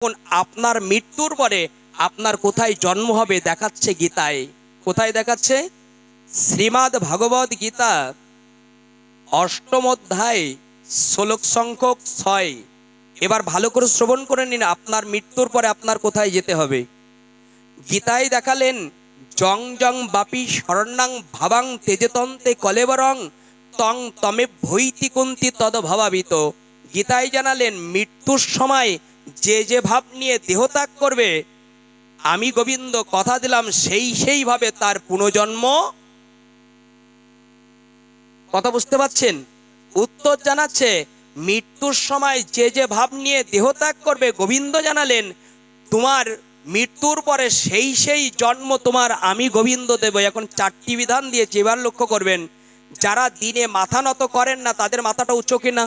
এখন আপনার মৃত্যুর পরে আপনার কোথায় জন্ম হবে দেখাচ্ছে গীতায়। কোথায় দেখাচ্ছে? শ্রীমদ্ ভগবদ গীতা অষ্টম অধ্যায় শ্লোক সংখ্যক 6। এবার ভালো করে শ্রবণ করে নিন, আপনার মৃত্যুর পরে আপনার কোথায় যেতে হবে। গীতায় দেখালেন, জং জং বাপি শরণাং ভাবাং তেজতন্তে কলেবরং তং তমে ভৈতি কুন্তি তদ ভাবাবিত। গীতায় জানালেন, মৃত্যুর সময় যে যে ভাব নিয়ে দেহত্যাগ করবে, আমি গোবিন্দ কথা দিলাম সেইভাবে তার পুনর্জন্ম। কথা বুঝতে পারছেন? উত্তর জানাচ্ছে, মৃত্যুর সময় যে যে ভাব নিয়ে দেহত্যাগ করবে, গোবিন্দ জানালেন তোমার মৃত্যুর পরে সেই জন্ম তোমার আমি গোবিন্দ দেব। এখন 4টি বিধান দিয়েছে, এবার লক্ষ্য করবেন। যারা দিনে মাথা নত করেন না তাদের মাথাটা উঁচু কিনা,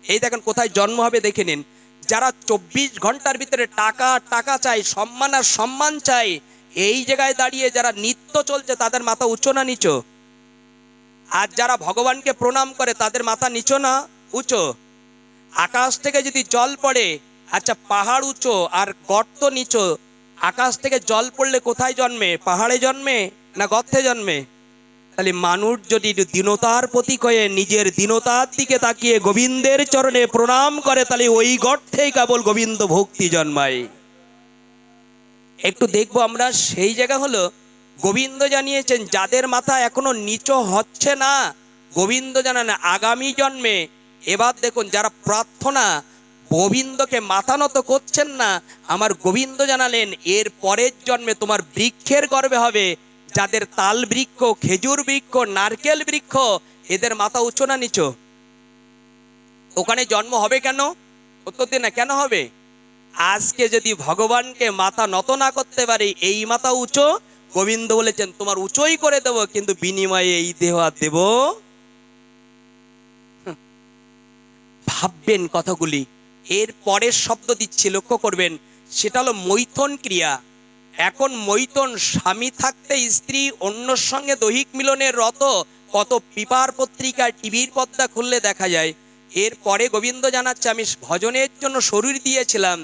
এই দেখেন কোথায় জন্ম হবে দেখে নিন। যারা 24 ঘন্টার ভিতরে টাকা টাকা চাই, সম্মান আর সম্মান চাই, এই জায়গায় দাঁড়িয়ে যারা নিত্য চলছে তাদের মাথা উঁচু না নিচু? আর যারা ভগবানকে প্রণাম করে তাদের মাথা নিচু না উঁচু? আকাশ থেকে যদি জল পড়ে, আচ্ছা পাহাড় উঁচু আর গর্ত নিচু, আকাশ থেকে জল পড়লে কোথায় জন্মে? পাহাড়ে জন্মে না গর্তে জন্মে? তাহলে মানুষ যদি দীনতার প্রতীক হয়ে নিজের দীনতার দিকে তাকিয়ে গোবিন্দের চরণে প্রণাম করে, তাহলে ওই গর্তেই কেবল গোবিন্দ ভক্তি জন্মায়। একটু দেখবো আমরা, সেই জায়গা হলো গোবিন্দ জানিয়েছেন যাদের মাথা এখনো নিচু হচ্ছে না, গোবিন্দ জানান আগামী জন্মে। এবার দেখুন, যারা প্রার্থনা গোবিন্দকে মাথা নত করছেন না, আমার গোবিন্দ জানালেন এর পরের জন্মে তোমার বৃক্ষের গর্ভে হবে। যাদের তাল বৃক্ষ, খেজুর বৃক্ষ, নারকেল বৃক্ষ, এদের মাথা উঁচু না নিচু? ওখানে জন্ম হবে কেন? উত্তর দিন না, কেন হবে? আজকে যদি ভগবানকে মাথা নত না করতে পারি, এই মাথা উঁচু, গোবিন্দ বলেছেন তোমার উঁচুই করে দেব, কিন্তু বিনিময়ে এই দেহ আর দেব। ভাববেন কথাগুলি। এর পরের শব্দ দিচ্ছি, লক্ষ্য করবেন, সেটা হলো মৈথন ক্রিয়া। এখন মৈথন, স্বামী থাকতে স্ত্রী অন্যর সঙ্গে দৈহিক মিলনের রত কত পেপার পত্রিকা, টিভির পর্দা খুললে দেখা যায়। এরপরে গোবিন্দ জানাচ্ছে আমি ভজনের জন্য শরীর দিয়েছিলাম,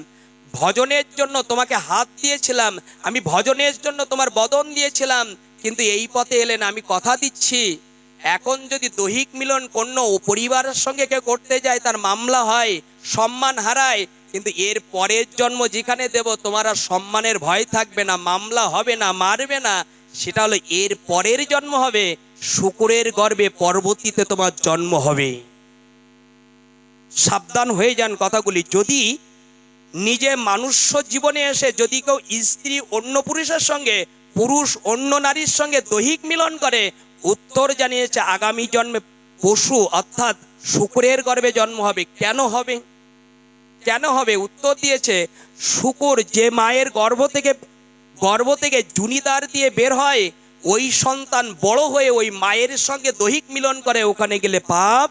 ভজনের জন্য তোমাকে হাত দিয়েছিলাম, আমি ভজনের জন্য তোমার বদন দিয়েছিলাম, কিন্তু এই পথে এলেন। আমি কথা দিচ্ছি, এখন যদি দৈহিক মিলন অন্য পরিবারের সঙ্গে কেউ করতে যায়, তার মামলা হয়, সম্মান হারায়। কিন্তু এর পরের জন্ম যেখানে দেব, তোমার আর সম্মানের ভয় থাকবে না, মামলা হবে না, মারবে না। সেটা হলো এর পরের জন্ম হবে শূকরের গর্ভে, পরবর্তীতে তোমার জন্ম হবে। সাবধান হয়ে যান কথাগুলি। যদি নিজে মানুষ্য জীবনে এসে যদি কেউ স্ত্রী অন্য পুরুষের সঙ্গে, পুরুষ অন্য নারীর সঙ্গে দৈহিক মিলন করে, উত্তর জানিয়েছে আগামী জন্মে পশু অর্থাৎ শূকরের গর্ভে জন্ম হবে। কেন হবে? কেন হবে? উত্তর দিয়েছে, শূকর যে মায়ের গর্ভ থেকে জুনিদার দিয়ে বের হয়, ওই সন্তান বড় হয়ে ওই মায়ের সঙ্গে দৈহিক মিলন করে, ওখানে গেলে পাপ।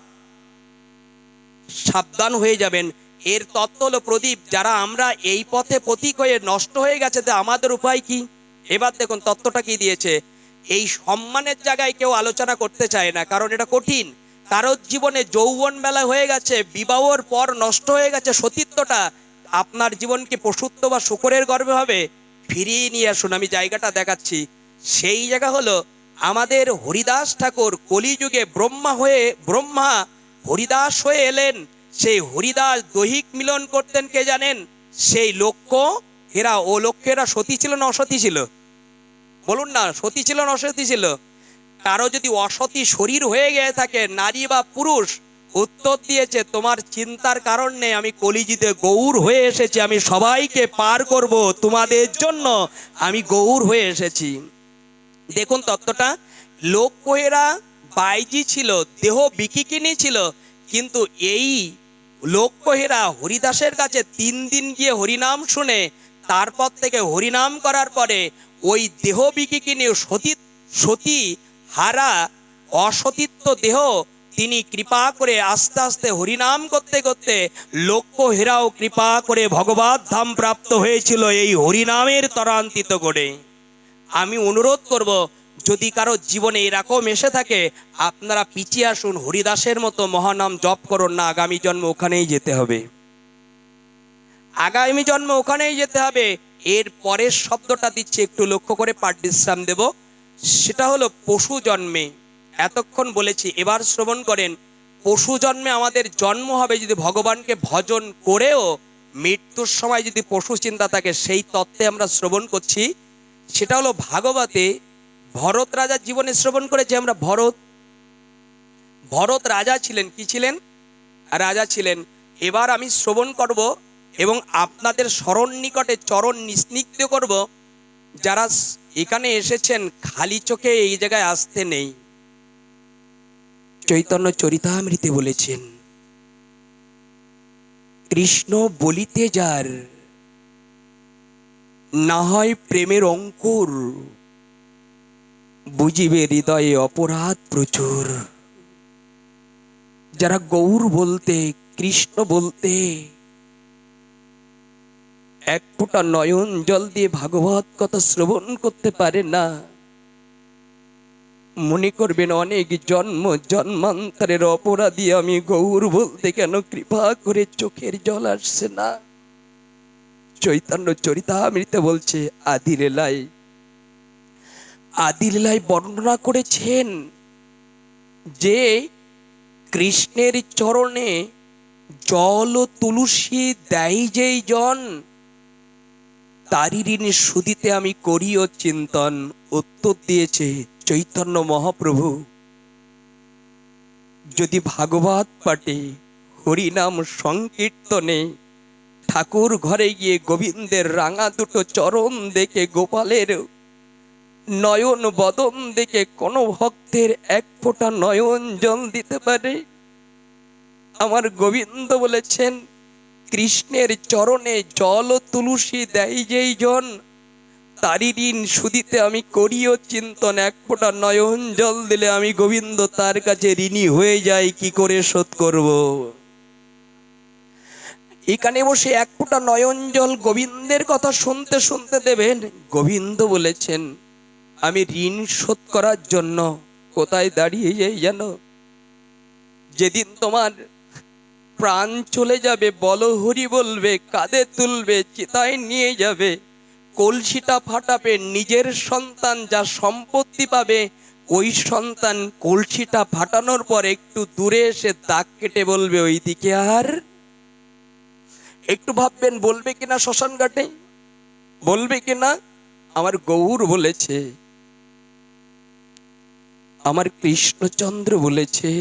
সাবধান হয়ে যাবেন। এর তত্ত্ব হলো প্রদীপ। যারা আমরা এই পথে পথিক হয়ে নষ্ট হয়ে গেছে, তো আমাদের উপায় কি? এবার দেখুন তত্ত্বটা কি দিয়েছে। এই সম্মানের জায়গায় কেউ আলোচনা করতে চায় না, কারণ এটা কঠিন। কারোর জীবনে যৌবন বেলা হয়ে গেছে, বিবাহর পর নষ্ট হয়ে গেছে সতীত্বটা, আপনার জীবন কি পশুত্ব বা শূকরের গর্ভে হবে? ফিরিয়ে নিয়ে আসুন, আমি জায়গাটা দেখাচ্ছি। সেই জায়গা হলো আমাদের হরিদাস ঠাকুর কলিযুগে ব্রহ্মা হরিদাস হয়ে এলেন। সেই হরিদাস দৈহিক মিলন করতেন কে জানেন? সেই লক্ষ্য হেরা। ও লক্ষ্যেরা সতী ছিল না অসতী ছিল? বলুন না, সতী ছিল না অসতী ছিল? কারো যদি অসতী শরীর হয়ে গিয়ে থাকে, নারী বা পুরুষ, উত্তর দিয়েছে তোমার চিন্তার কারণ নেই, আমি কলিযুগে গৌর হয়ে এসেছি, আমি সবাইকে পার করব, তোমাদের জন্য আমি গৌর হয়ে এসেছি। দেখুন তত্ত্বটা, লোকহেরা বাইজি ছিল, দেহ বিকিকিনি ছিল, কিন্তু এই লোকহেরা হরিদাসের কাছে 3 দিন গিয়ে হরিনাম শুনে, তারপর থেকে হরিনাম করার পরে ওই দেহ বিকিকিনি সতী হারা অসতীত্ব দেহ তিনি কৃপা করে আস্তে আস্তে হরিনাম করতে করতে লোকহেরাও কৃপা করে ভগবত ধাম প্রাপ্ত হয়েছিল এই হরিনামের ত্বরান্বিত করে। আমি অনুরোধ করব, যদি কারো জীবনে এরকম এসে থাকে, আপনারা পিছিয়ে আসুন, হরিদাসের মতো মহানাম জপ করুন না, আগামী জন্ম ওখানেই যেতে হবে। আগামী জন্মে ওখানেই যেতে হবে। এর পরের শব্দটা দিচ্ছে, একটু লক্ষ্য করে পাঠ বিশ্রাম দেব, সেটা হলো পশু জন্মে। এতক্ষণ বলেছি, এবার শ্রবণ করেন। পশু জন্মে আমাদের জন্ম হবে যদি ভগবানকে ভজন করেও মৃত্যুর সময় যদি পশু চিন্তা থাকে, সেই তত্ত্বে আমরা শ্রবণ করছি। সেটা হলো ভাগবতে ভরত রাজার জীবনে শ্রবণ করেছি আমরা। ভরত রাজা ছিলেন। কি ছিলেন? রাজা ছিলেন। এবার আমি শ্রবণ করব এবং আপনাদের স্মরণ নিকটে চরণ নিস্নিগ্ধ করব। যারা এখানে এসেছেন খালি চোখে এই জায়গায় আসতে নেই। চৈতন্য চরিতামৃতে বলেছেন, কৃষ্ণ বলিতে যার না হয় প্রেমের অঙ্কুর, বুঝিবে হৃদয়ে অপরাধ প্রচুর। যারা গৌর বলতে, কৃষ্ণ বলতে এক ফোঁটা নয়ন জল দিয়ে ভাগবত কথা শ্রবণ করতে পারে না, মনে করবেন অনেক জন্ম জন্মান্তরের অপরাধী আমি, গৌর বলতে কেন কৃপা করে চোখের জল আসছে না। চৈতন্য চরিতামৃতে বলছে, আদিলীলায় বর্ণনা করেছেন যে কৃষ্ণের চরণে জল ও তুলসী দেয় যেই জন, তারি ঋণ সুদিতে আমি করিও চিন্তন। উত্তর দিয়েছে চৈতন্য মহাপ্রভু, যদি ভাগবত পাঠে হরিনাম সংকীর্তনে ঠাকুর ঘরে গিয়ে গোবিন্দের রাঙা দুটো চরণ দেখে, গোপালের নয়ন বদন দেখে কোন ভক্তের এক ফোঁটা নয়ন জল দিতে পারে? আমার গোবিন্দ বলেছেন, কৃষ্ণের চরণে জল ও তুলসী দেয় যেই জন, তারি ঋণ সুদিতে আমি করিও চিন্তন। এক ফোঁটা নয়ন জল দিলে আমি গোবিন্দ তার কাছে ঋণী হয়ে যাই, কি করে শোধ করব? এখানে বসে এক ফোঁটা নয়ন জল গোবিন্দের কথা শুনতে শুনতে দেবেন। গোবিন্দ বলেছেন, আমি ঋণ শোধ করার জন্য কোথায় দাঁড়িয়ে যাই জানো? যেদিন তোমার প্রাণ চলে যাবে, বলো হরি বলবে, কাঁধে তুলবে, চিতায় নিয়ে যাবে, কলসিটা ফাটাবে, নিজের সন্তান যা সম্পত্তি পাবে, ওই সন্তান কলসিটা ফাটানোর পর একটু দূরে এসে দাগ কেটে বলবে ওইদিকে। আর একটু ভাববেন, বলবে কিনা শ্মশান ঘাটে? বলবে কিনা? আমার গৌর বলেছে, আমার কৃষ্ণচন্দ্র বলেছে,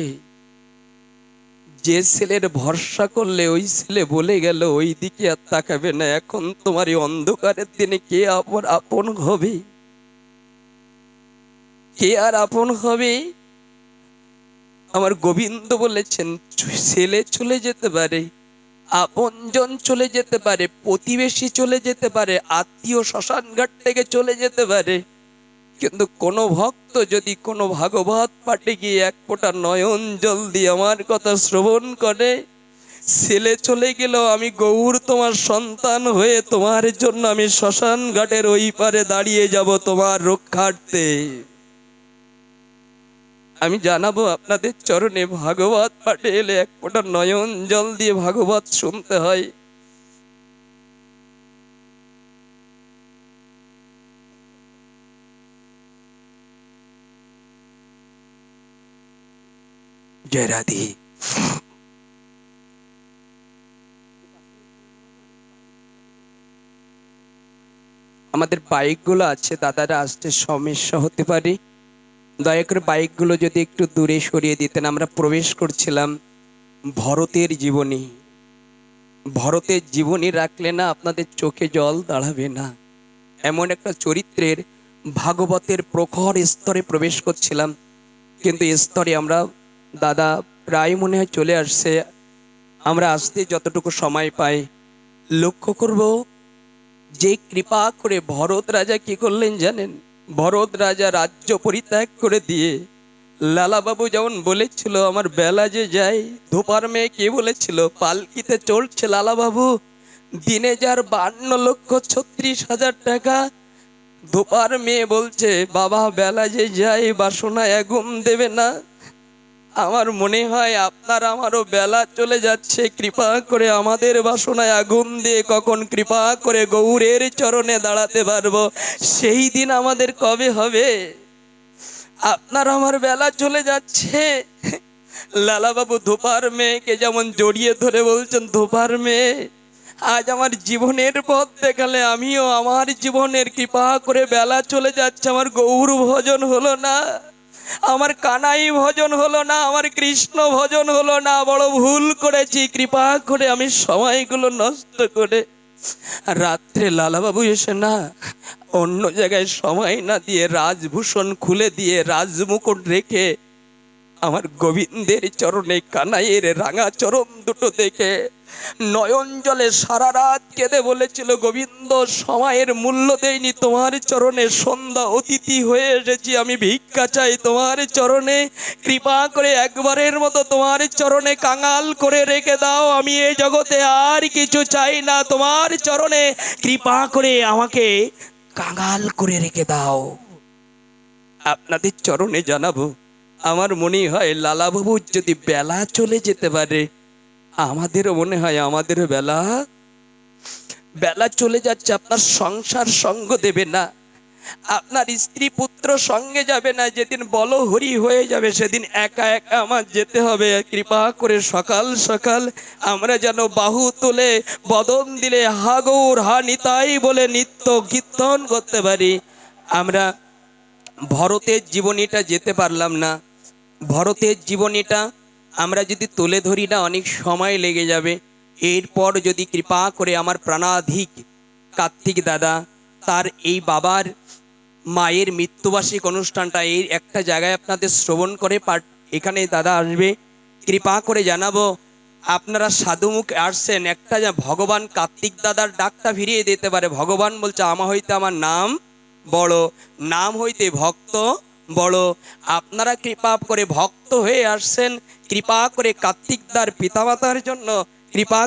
যে ছেলের ভরসা করলে ওই ছেলে বলে গেল ওই দিকে আর তাকাবে না। এখন তোমার এই অন্ধকারের দিনে কে আপন হবে? কে আর আপন হবে? আমার গোবিন্দ বলেছেন, ছেলে চলে যেতে পারে, আপনজন চলে যেতে পারে, প্রতিবেশী চলে যেতে পারে, আত্মীয় শ্মশান ঘাট থেকে চলে যেতে পারে, কিন্তু কোন ভক্ত যদি কোনো ভাগবত পাঠে গিয়ে এক ফোঁটা নয়ন জল দিয়ে আমার কথা শ্রবণ করে, ছেলে চলে গেল, আমি গৌর তোমার সন্তান হয়ে তোমার জন্য আমি শ্মশান ঘাটের ওই পারে দাঁড়িয়ে যাব তোমার রক্ষার্থে। আমি জানাবো আপনাদের চরণে, ভাগবত পাঠে এলে এক ফোঁটা নয়ন জল দিয়ে ভাগবত শুনতে হয়। জয় রাধে। আমাদের বাইকগুলো আছে, দাদারা আসতে সমস্যা হতে পারে, দয়া করে বাইকগুলো যদি একটু দূরে সরিয়ে দিতেন। আমরা প্রবেশ করছিলাম ভরতের জীবনী। ভরতের জীবনী রাখলে না আপনাদের চোখে জল দাঁড়াবে না, এমন একটা চরিত্রের ভাগবতের প্রখর স্তরে প্রবেশ করছিলাম। কিন্তু স্তরে আমরা দাদা প্রায় মনে হয় চলে আসছে। আমরা আসতে যতটুকু সময় পাই লক্ষ্য করব যে কৃপা করে ভরত রাজা কি করলেন জানেন? ভরত রাজা রাজ্য পরিত্যাগ করে দিয়ে, লালাবাবু যেমন বলেছিল আমার বেলা যে যায়, ধোপার মেয়ে কে বলেছিল পালকিতে চলছে লালাবাবু, দিনে যার 52,36,000 টাকা। ধোপার মেয়ে বলছে বাবা বেলা যে যায় বাসনা এগুম দেবে না। আমার মনে হয় আপনার আমারও বেলা চলে যাচ্ছে। কৃপা করে আমাদের বাসনায় আগুন দিয়ে কখন কৃপা করে গৌরের চরণে দাঁড়াতে পারবো, সেই দিন আমাদের কবে হবে? আপনার আমার বেলা চলে যাচ্ছে। লালাবাবু ধোপার মেয়েকে যেমন জড়িয়ে ধরে বলছেন, ধোপার মেয়ে আজ আমার জীবনের পথ দেখালে, আমিও আমার জীবনের কৃপা করে বেলা চলে যাচ্ছে, আমার গৌর ভজন হলো না, আমার কানাই ভজন হলো না, আমার কৃষ্ণ ভজন হলো না, বড় ভুল করেছি। কৃপা করে আমি সময়গুলো নষ্ট করে রাত্রে লালাবাবু এসে না অন্য জায়গায় সময় না দিয়ে রাজভূষণ খুলে দিয়ে রাজমুকুট রেখে আমার গোবিন্দের চরণে কানাইয়ের রাঙা চরণ দুটো দেখে নয়ন জলে সারা রাত কেঁদে বলেছিল, গোবিন্দ সময়ের মূল্য দেয়নি, তোমার চরণে সন্ধ্যা অতিথি হয়ে এসেছি, আমি ভিক্ষা চাই তোমার চরণে, কৃপা করে একবারের মতো তোমার চরণে কাঙাল করে রেখে দাও, আমি এই জগতে আর কিছু চাই না, তোমার চরণে কৃপা করে আমাকে কাঙাল করে রেখে দাও। আপনাদের চরণে জানাবো, আমার মনে হয় লালাবাবুর যদি বেলা চলে যেতে পারে, আমাদেরও মনে হয় আমাদেরও বেলা চলে যাচ্ছে। আপনার সংসার সঙ্গ দেবে না, আপনার স্ত্রী পুত্র সঙ্গে যাবে না, যেদিন বলহরি হয়ে যাবে সেদিন একা একা আমার যেতে হবে। কৃপা করে সকাল সকাল আমরা যেন বাহু তুলে বদন দিলে হা গৌর হা নিতাই বলে নিত্য কীর্তন করতে পারি। আমরা ভরতের জীবনীটা যেতে পারলাম না, ভরতের জীবনীটা আমরা যদি তুলে ধরি না অনেক সময় লেগে যাবে। এরপর যদি কৃপা করে আমার প্রাণাধিক কার্তিক দাদা তার এই বাবার মায়ের মৃত্যুবার্ষিক অনুষ্ঠানটা এই একটা জায়গায় আপনাদের শ্রবণ করে এখানে দাদা আসবে, কৃপা করে জানাবো আপনারা সাধুমুখ আসছেন, একটা যা ভগবান কার্তিক দাদার ডাকটা ফিরিয়ে দিতে পারে। ভগবান বলছে, আমা হইতে আমার নাম বড়, নাম হইতে ভক্ত বড়। আপনারা কৃপা করে ভক্ত হয়ে আসছেন, কৃপা করে কার্তিকদার পিতামাতার জন্য কৃপা